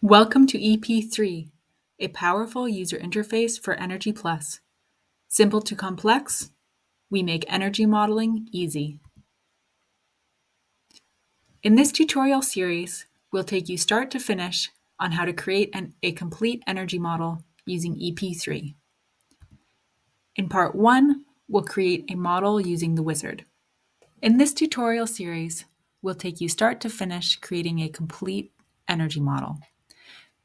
Welcome to EP3, a powerful user interface for EnergyPlus. Simple to complex, we make energy modeling easy. In this tutorial series, we'll take you start to finish on how to create a complete energy model using EP3. In part 1, we'll create a model using the wizard. In this tutorial series, we'll take you start to finish creating a complete energy model.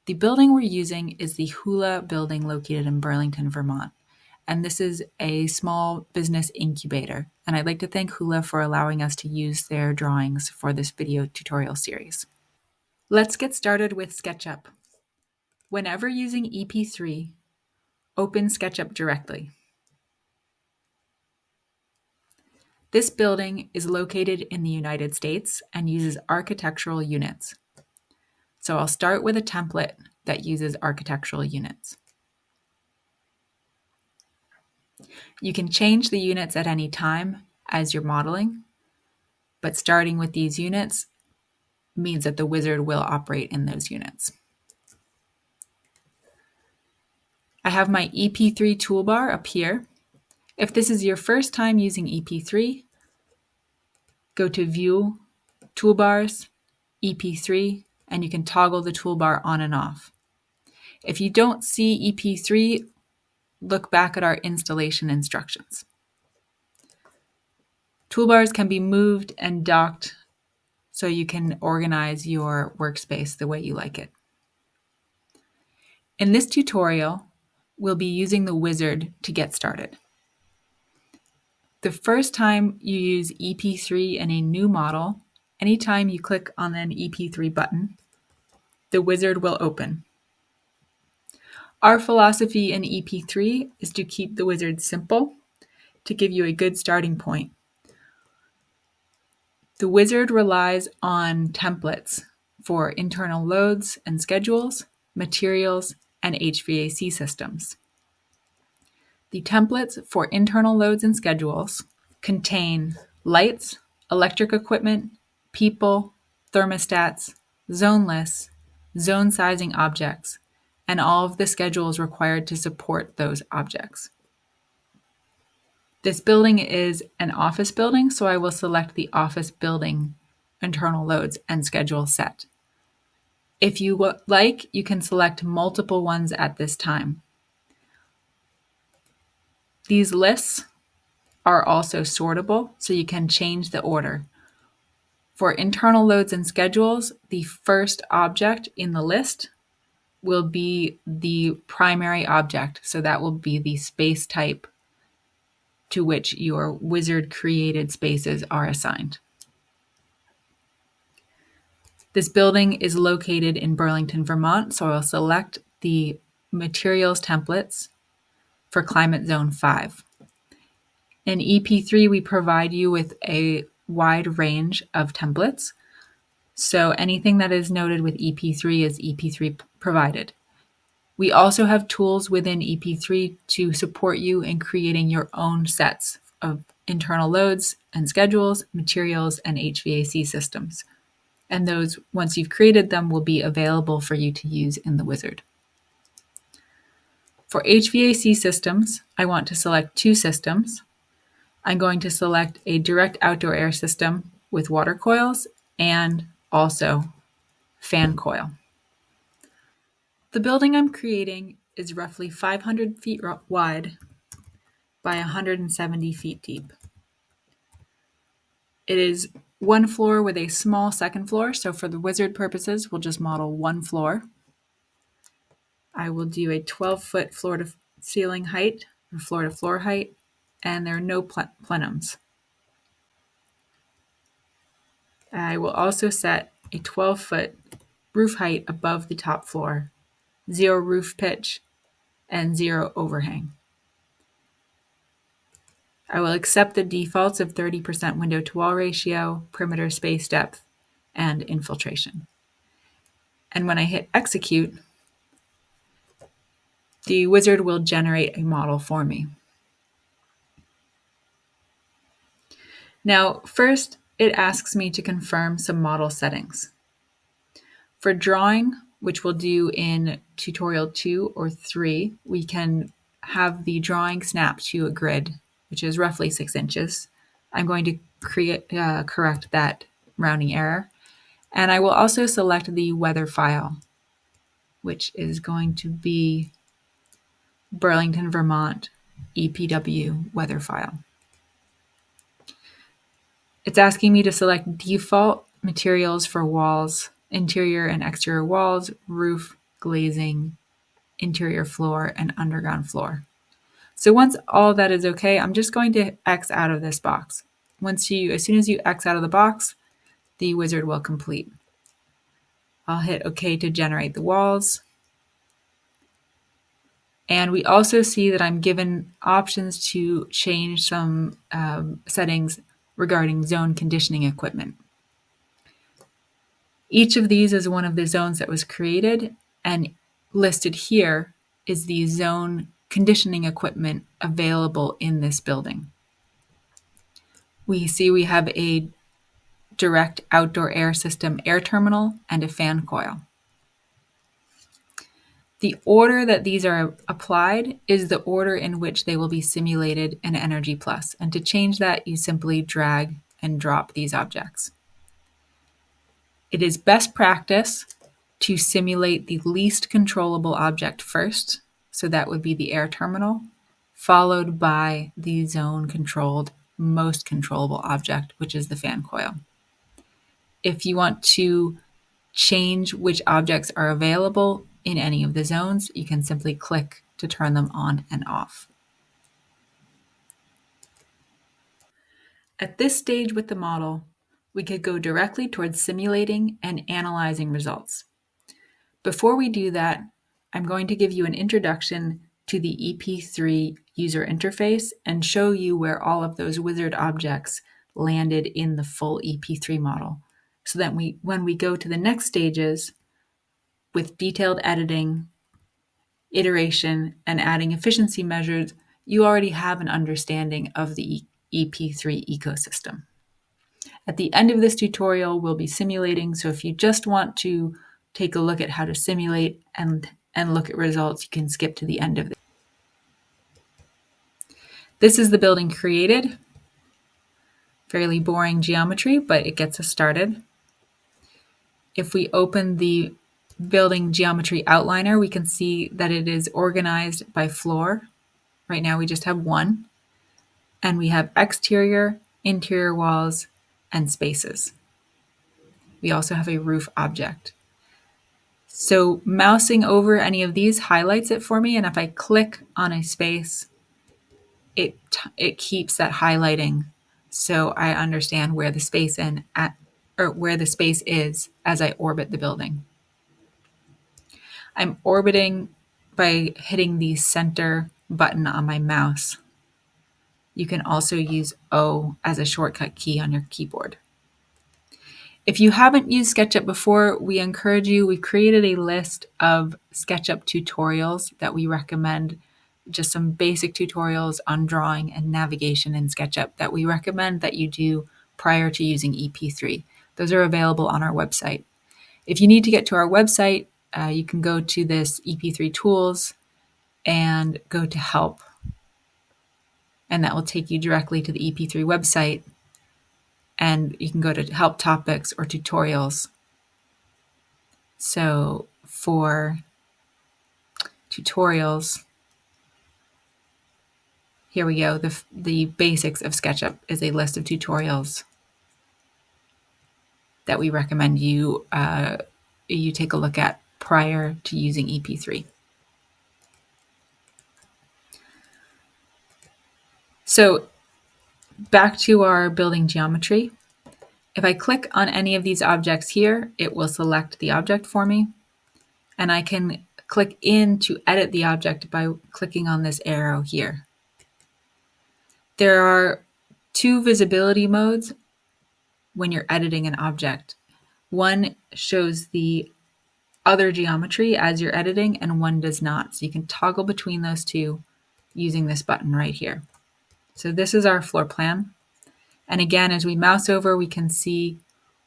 The building we're using is the Hula building located in Burlington, Vermont. And this is a small business incubator. And I'd like to thank Hula for allowing us to use their drawings for this video tutorial series. Let's get started with SketchUp. Whenever using EP3, open SketchUp directly. This building is located in the United States and uses architectural units. So I'll start with a template that uses architectural units. You can change the units at any time as you're modeling, but starting with these units means that the wizard will operate in those units. I have my EP3 toolbar up here. If this is your first time using EP3, go to View, Toolbars, EP3, and you can toggle the toolbar on and off. If you don't see EP3, look back at our installation instructions. Toolbars can be moved and docked so you can organize your workspace the way you like it. In this tutorial, we'll be using the wizard to get started. The first time you use EP3 in a new model, anytime you click on an EP3 button, the wizard will open. Our philosophy in EP3 is to keep the wizard simple to give you a good starting point. The wizard relies on templates for internal loads and schedules, materials, and HVAC systems. The templates for internal loads and schedules contain lights, electric equipment, people, thermostats, zone lists, zone sizing objects, and all of the schedules required to support those objects. This building is an office building, so I will select the office building internal loads and schedule set. If you would like, you can select multiple ones at this time. These lists are also sortable, so you can change the order. For internal loads and schedules, the first object in the list will be the primary object, so that will be the space type to which your wizard created spaces are assigned. This building is located in Burlington, Vermont, so I'll select the materials templates for Climate Zone 5. In EP3, we provide you with a wide range of templates, so anything that is noted with EP3 is EP3 provided. We also have tools within EP3 to support you in creating your own sets of internal loads and schedules, materials, and HVAC systems. And those, once you've created them, will be available for you to use in the wizard. For HVAC systems, I want to select two systems. I'm going to select a direct outdoor air system with water coils and also fan coil. The building I'm creating is roughly 500 feet wide by 170 feet deep. It is one floor with a small second floor, so for the wizard purposes, we'll just model one floor. I will do a 12-foot floor-to-ceiling height, or floor-to-floor height, and there are no plenums. I will also set a 12-foot roof height above the top floor, 0 roof pitch, and 0 overhang. I will accept the defaults of 30% window to wall ratio, perimeter space depth, and infiltration. And when I hit execute, the wizard will generate a model for me. Now, first, it asks me to confirm some model settings. For drawing, which we'll do in tutorial 2 or 3, we can have the drawing snap to a grid, which is roughly 6 inches. I'm going to correct that rounding error. And I will also select the weather file, which is going to be Burlington, Vermont, EPW weather file. It's asking me to select default materials for walls, interior and exterior walls, roof, glazing, interior floor, and underground floor. So once all that is okay, I'm just going to X out of this box. As soon as you X out of the box, the wizard will complete. I'll hit OK to generate the walls. And we also see that I'm given options to change some settings regarding zone conditioning equipment. Each of these is one of the zones that was created, and listed here is the zone conditioning equipment available in this building. We see we have a direct outdoor air system air terminal and a fan coil. The order that these are applied is the order in which they will be simulated in EnergyPlus. And to change that, you simply drag and drop these objects. It is best practice to simulate the least controllable object first. So that would be the air terminal, followed by the zone controlled most controllable object, which is the fan coil. If you want to change which objects are available in any of the zones, you can simply click to turn them on and off. At this stage with the model, we could go directly towards simulating and analyzing results. Before we do that, I'm going to give you an introduction to the EP3 user interface and show you where all of those wizard objects landed in the full EP3 model, so that when we go to the next stages with detailed editing, iteration, and adding efficiency measures, you already have an understanding of the EP3 ecosystem. At the end of this tutorial, we'll be simulating, so if you just want to take a look at how to simulate and look at results, you can skip to the end of this. This is the building created. Fairly boring geometry, but it gets us started. If we open the building geometry outliner, we can see that it is organized by floor. Right now we just have one. And we have exterior, interior walls, and spaces. We also have a roof object. So mousing over any of these highlights it for me, and if I click on a space, it keeps that highlighting, so I understand where the space where the space is as I orbit the building. I'm orbiting by hitting the center button on my mouse. You can also use O as a shortcut key on your keyboard. If you haven't used SketchUp before, we've created a list of SketchUp tutorials that we recommend, just some basic tutorials on drawing and navigation in SketchUp that we recommend that you do prior to using EP3. Those are available on our website. If you need to get to our website, you can go to this EP3 tools and go to help. And that will take you directly to the EP3 website. And you can go to help topics or tutorials. So for tutorials, here we go. The basics of SketchUp is a list of tutorials that we recommend you take a look at prior to using EP3. So back to our building geometry. If I click on any of these objects here, it will select the object for me. And I can click in to edit the object by clicking on this arrow here. There are two visibility modes when you're editing an object. One shows the other geometry as you're editing, and one does not. So you can toggle between those two using this button right here. So this is our floor plan. And again, as we mouse over, we can see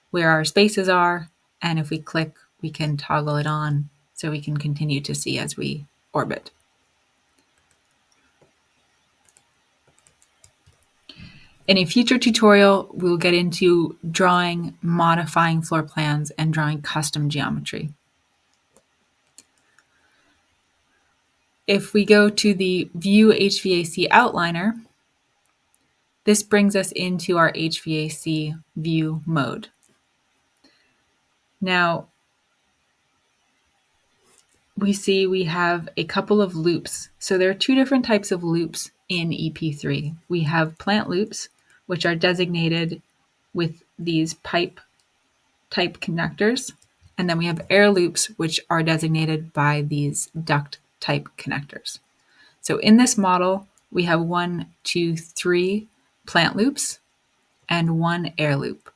where our spaces are. And if we click, we can toggle it on so we can continue to see as we orbit. In a future tutorial, we'll get into drawing, modifying floor plans, and drawing custom geometry. If we go to the View HVAC Outliner, this brings us into our HVAC view mode. Now, we see we have a couple of loops. So there are two different types of loops in EP3. We have plant loops, which are designated with these pipe type connectors. And then we have air loops, which are designated by these duct type connectors. So in this model, we have 1, 2, 3 plant loops and 1 air loop.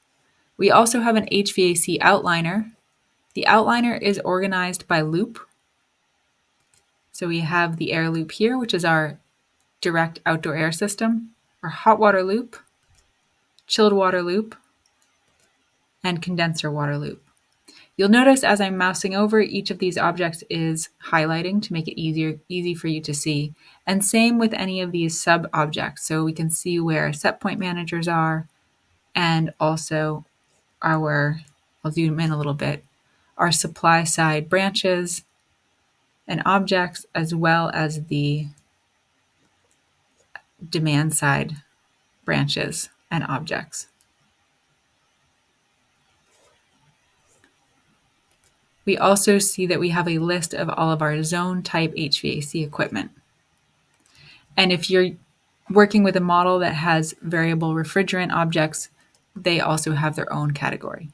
We also have an HVAC outliner. The outliner is organized by loop. So we have the air loop here, which is our direct outdoor air system, our hot water loop, chilled water loop, and condenser water loop. You'll notice as I'm mousing over, each of these objects is highlighting to make it easy for you to see. And same with any of these sub-objects. So we can see where set point managers are, and also our, I'll zoom in a little bit, our supply side branches and objects, as well as the demand side branches and objects. We also see that we have a list of all of our zone type HVAC equipment. And if you're working with a model that has variable refrigerant objects, they also have their own category.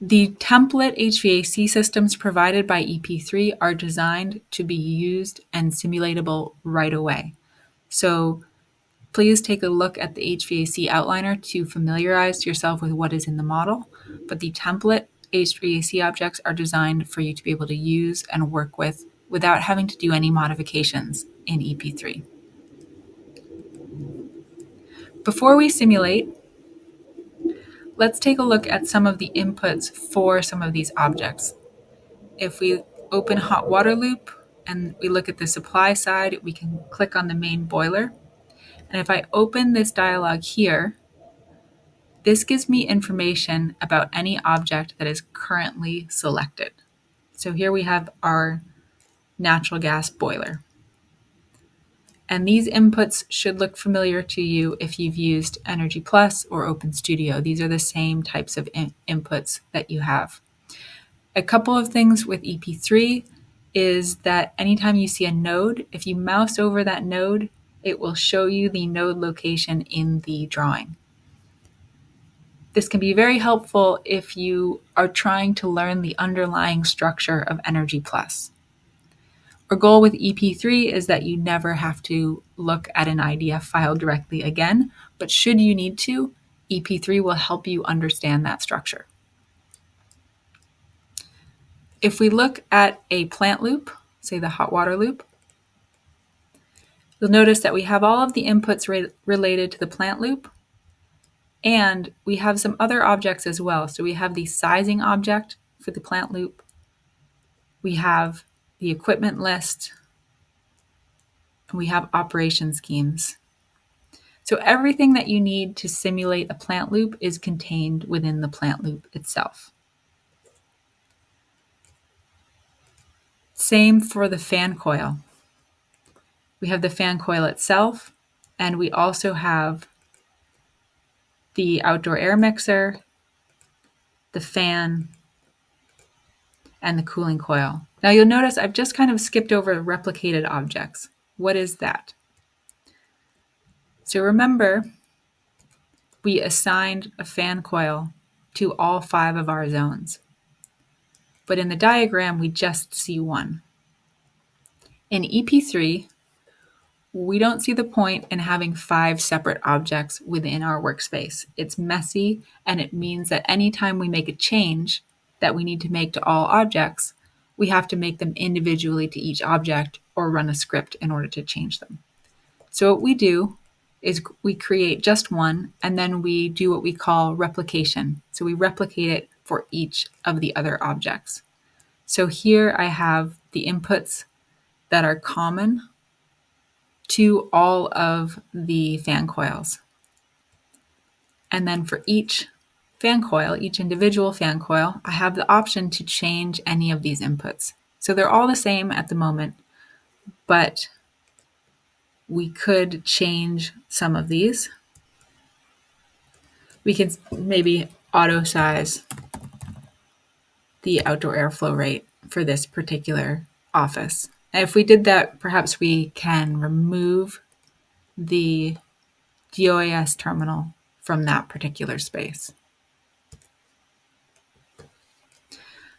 The template HVAC systems provided by EP3 are designed to be used and simulatable right away. So please take a look at the HVAC outliner to familiarize yourself with what is in the model, but the template HVAC objects are designed for you to be able to use and work with without having to do any modifications in EP3. Before we simulate, let's take a look at some of the inputs for some of these objects. If we open hot water loop and we look at the supply side, we can click on the main boiler. And if I open this dialog here, this gives me information about any object that is currently selected. So here we have our natural gas boiler. And these inputs should look familiar to you if you've used EnergyPlus or OpenStudio. These are the same types of inputs that you have. A couple of things with EP3 is that anytime you see a node, if you mouse over that node, it will show you the node location in the drawing. This can be very helpful if you are trying to learn the underlying structure of EnergyPlus. Our goal with EP3 is that you never have to look at an IDF file directly again, but should you need to, EP3 will help you understand that structure. If we look at a plant loop, say the hot water loop, you'll notice that we have all of the inputs related to the plant loop, and we have some other objects as well. So we have the sizing object for the plant loop. We have the equipment list, and we have operation schemes. So everything that you need to simulate a plant loop is contained within the plant loop itself. Same for the fan coil. We have the fan coil itself, and we also have the outdoor air mixer, the fan, and the cooling coil. Now you'll notice I've just kind of skipped over replicated objects. What is that? So remember, we assigned a fan coil to all 5 of our zones. But in the diagram, we just see one. In EP3, we don't see the point in having 5 separate objects within our workspace. It's messy, and it means that anytime we make a change that we need to make to all objects, we have to make them individually to each object or run a script in order to change them. So what we do is we create just one, and then we do what we call replication. So we replicate it for each of the other objects. So here I have the inputs that are common to all of the fan coils. And then for each fan coil, each individual fan coil, I have the option to change any of these inputs. So they're all the same at the moment, but we could change some of these. We can maybe auto size the outdoor airflow rate for this particular office. And if we did that, perhaps we can remove the GOAS terminal from that particular space.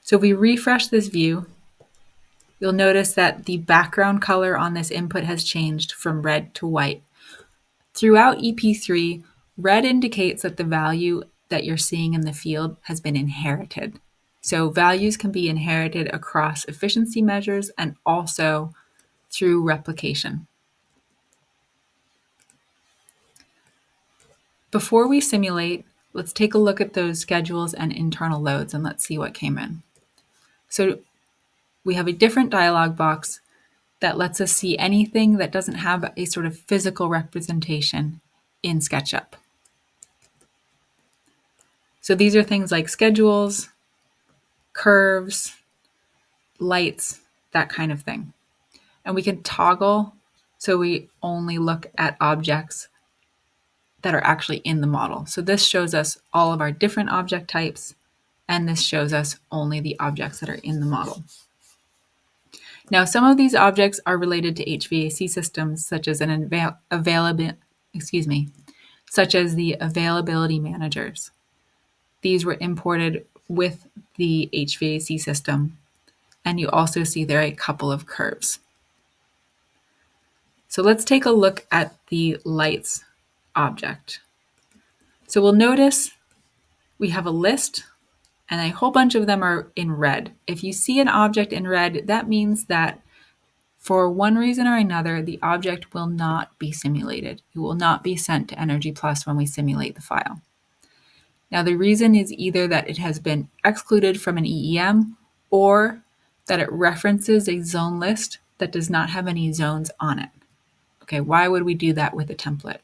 So if we refresh this view, you'll notice that the background color on this input has changed from red to white. Throughout EP3, red indicates that the value that you're seeing in the field has been inherited. So values can be inherited across efficiency measures and also through replication. Before we simulate, let's take a look at those schedules and internal loads and let's see what came in. So we have a different dialog box that lets us see anything that doesn't have a sort of physical representation in SketchUp. So these are things like schedules, curves, lights, that kind of thing. And we can toggle so we only look at objects that are actually in the model. So this shows us all of our different object types, and this shows us only the objects that are in the model. Now, some of these objects are related to HVAC systems, such as the availability managers. These were imported with the HVAC system, and you also see there a couple of curves. So let's take a look at the lights object. So we'll notice we have a list, and a whole bunch of them are in red. If you see an object in red, that means that for one reason or another, the object will not be simulated. It will not be sent to EnergyPlus when we simulate the file. Now, the reason is either that it has been excluded from an EEM or that it references a zone list that does not have any zones on it. Okay, why would we do that with a template?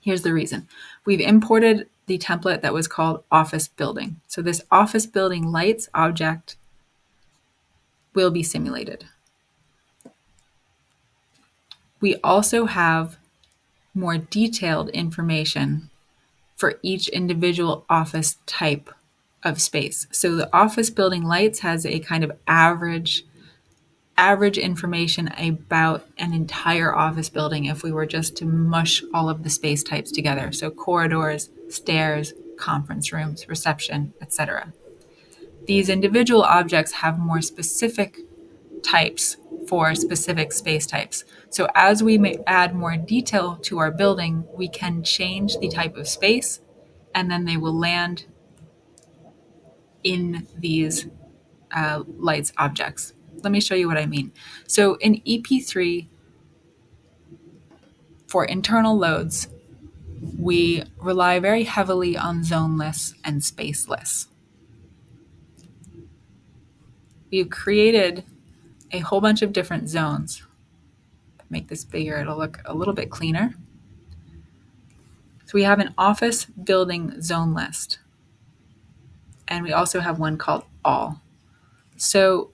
Here's the reason. We've imported the template that was called office building. So this office building lights object will be simulated. We also have more detailed information for each individual office type of space. So the office building lights has a kind of average information about an entire office building if we were just to mush all of the space types together. So corridors, stairs, conference rooms, reception, etc. These individual objects have more specific types for specific space types. So as we may add more detail to our building, we can change the type of space, and then they will land in these lights objects. Let me show you what I mean. So in EP3, for internal loads, we rely very heavily on zone lists and space lists. We've created a whole bunch of different zones. To make this bigger, it'll look a little bit cleaner. So we have an office building zone list. And we also have one called all. So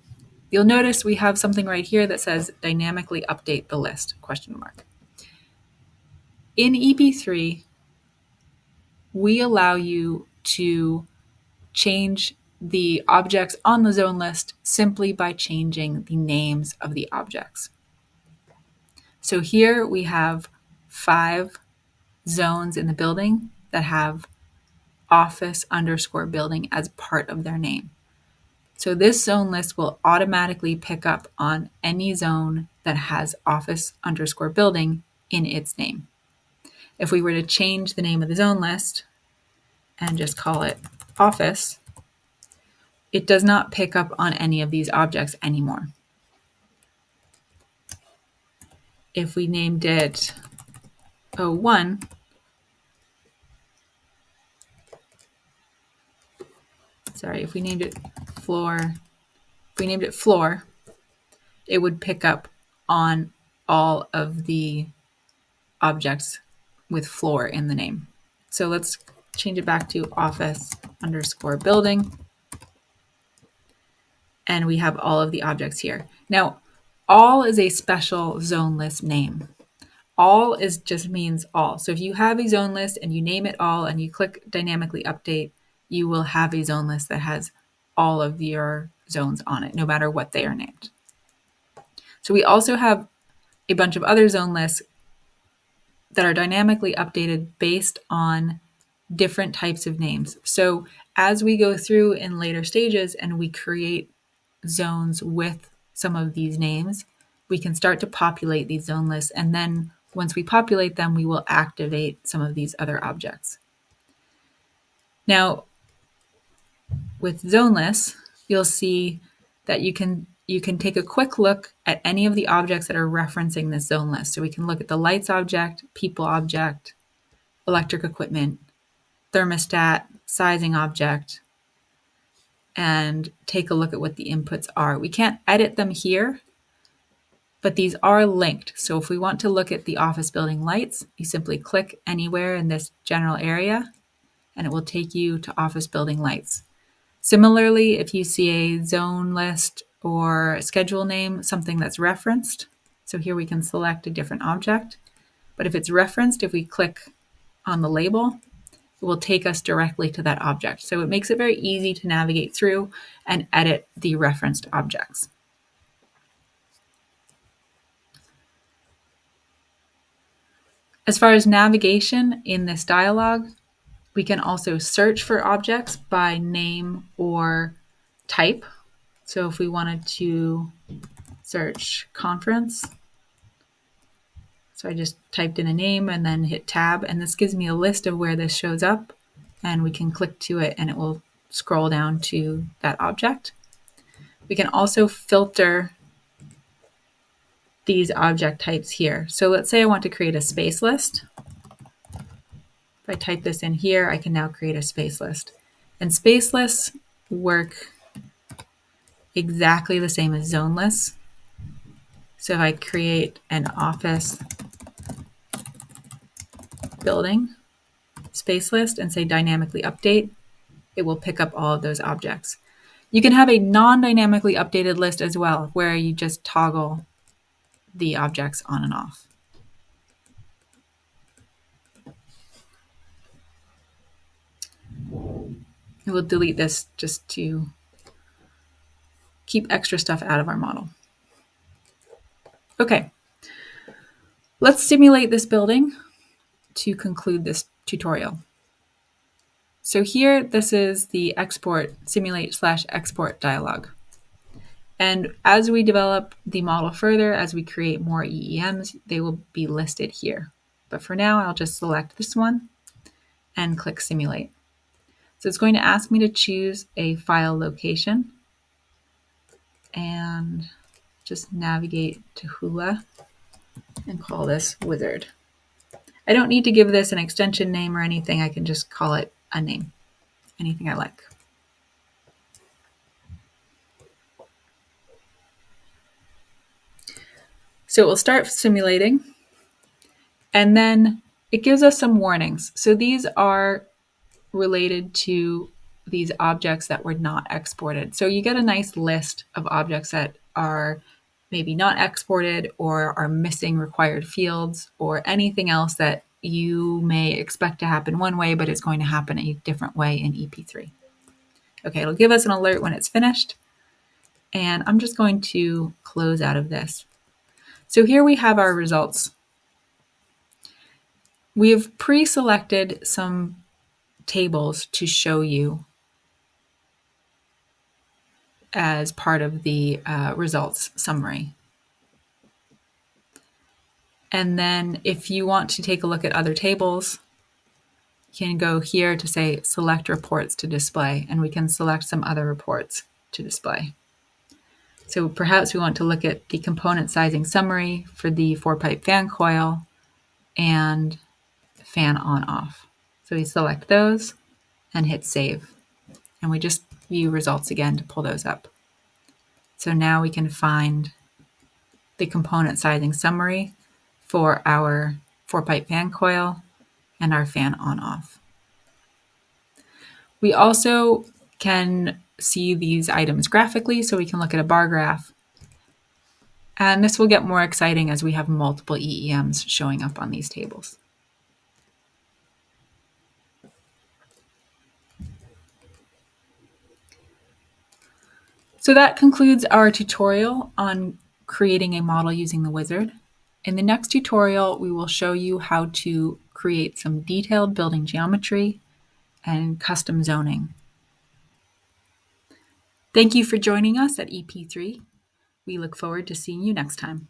you'll notice we have something right here that says dynamically update the list, ? In EP3, we allow you to change the objects on the zone list simply by changing the names of the objects. So here we have 5 zones in the building that have office_building as part of their name. So this zone list will automatically pick up on any zone that has office_building in its name. If we were to change the name of the zone list and just call it office, it does not pick up on any of these objects anymore. If we named it O1, if we named it floor, it would pick up on all of the objects with floor in the name. So let's change it back to office_building. And we have all of the objects here. Now, all is a special zone list name. All just means all. So if you have a zone list and you name it all and you click dynamically update, you will have a zone list that has all of your zones on it, no matter what they are named. So we also have a bunch of other zone lists that are dynamically updated based on different types of names. So as we go through in later stages and we create zones with some of these names, we can start to populate these zone lists. And then once we populate them, we will activate some of these other objects. Now, with zone lists, you'll see that you can take a quick look at any of the objects that are referencing this zone list. So we can look at the lights object, people object, electric equipment, thermostat, sizing object, and take a look at what the inputs are. We can't edit them here, but these are linked. So if we want to look at the office building lights, you simply click anywhere in this general area, and it will take you to office building lights. Similarly, if you see a zone list or a schedule name, something that's referenced, so here we can select a different object, but if it's referenced, if we click on the label, it will take us directly to that object. So it makes it very easy to navigate through and edit the referenced objects. As far as navigation in this dialog, we can also search for objects by name or type. So if we wanted to search conference, so I just typed in a name and then hit tab, and this gives me a list of where this shows up, and we can click to it and it will scroll down to that object. We can also filter these object types here. So let's say I want to create a space list. If I type this in here, I can now create a space list. And space lists work exactly the same as zone lists. So if I create an office building space list and say dynamically update, it will pick up all of those objects. You can have a non-dynamically updated list as well, where you just toggle the objects on and off. I will delete this just to keep extra stuff out of our model. Okay, let's simulate this building to conclude this tutorial. So here, this is the simulate/export dialog. And as we develop the model further, as we create more EEMs, they will be listed here. But for now, I'll just select this one and click simulate. So it's going to ask me to choose a file location and just navigate to Hula and call this wizard. I don't need to give this an extension name or anything. I can just call it a name, anything I like. So it will start simulating, and then it gives us some warnings. So these are related to these objects that were not exported. So you get a nice list of objects that are maybe not exported or are missing required fields or anything else that you may expect to happen one way, but it's going to happen a different way in EP3. Okay, it'll give us an alert when it's finished. And I'm just going to close out of this. So here we have our results. We have pre-selected some tables to show you as part of the results summary. And then if you want to take a look at other tables, you can go here to say select reports to display, and we can select some other reports to display. So perhaps we want to look at the component sizing summary for the 4-pipe fan coil and fan on off. So we select those and hit save. And we just view results again to pull those up. So now we can find the component sizing summary for our 4-pipe fan coil and our fan on-off. We also can see these items graphically, so we can look at a bar graph. And this will get more exciting as we have multiple EEMs showing up on these tables. So that concludes our tutorial on creating a model using the wizard. In the next tutorial, we will show you how to create some detailed building geometry and custom zoning. Thank you for joining us at EP3. We look forward to seeing you next time.